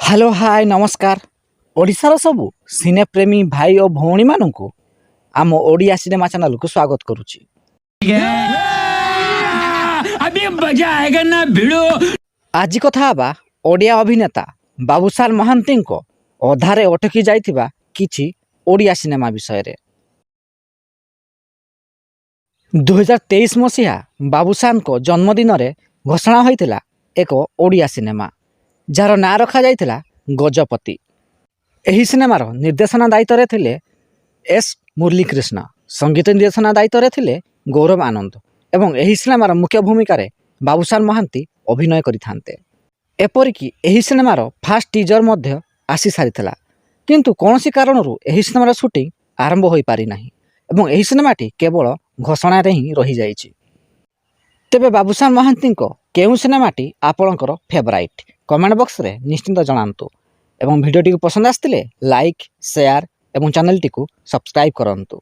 Hello hi नमस्कार। ओडिशार सबु सिनेप्रेमी भाई और भौणी मानू आम ओडिया सिनेमा चैनल को स्वागत करुच्ची। अभी मजा आएगा ना भिड़ो। आज कथा हबा ओडिया अभिनेता बाबूशान महांती अधारे अटकी जाइथिबा किछि ओडिया सिनेमा विषय रे। 2023 मसीहा बाबूशान को जन्मदिन रे घोषणा होइतिला एक ओडिया सिनेमा जार ना रखा जाइतिला गजपति। एही सिनेमार निर्देशना दायित्व थिले एस मुरलीकृष्ण, संगीत निर्देशना दायित्व थिले गौरव आनंद एवं एही सिनेमार मुख्य भूमिका रे बाबूशान महांती अभिनय करिथान्ते। एपरिकी एही सिनेमार फास्ट टीजर मध्य आसी सारिथिला, किंतु कोनोसी कारणरू एही सिनेमार शूटिंग आरंभ होई पारि नाही एवं एही सिनेमाटी केवल घोषणा रे ही रही जाइछि। तेबे बाबूशान महांती केउं सिनेमाटी आपणकर फेवराइट कमेंट बॉक्स रे निश्चिंत जणांतु एवं वीडियोटी को पसंद आस्तिले लाइक शेयर एवं चैनल टी को सब्सक्राइब करंतु।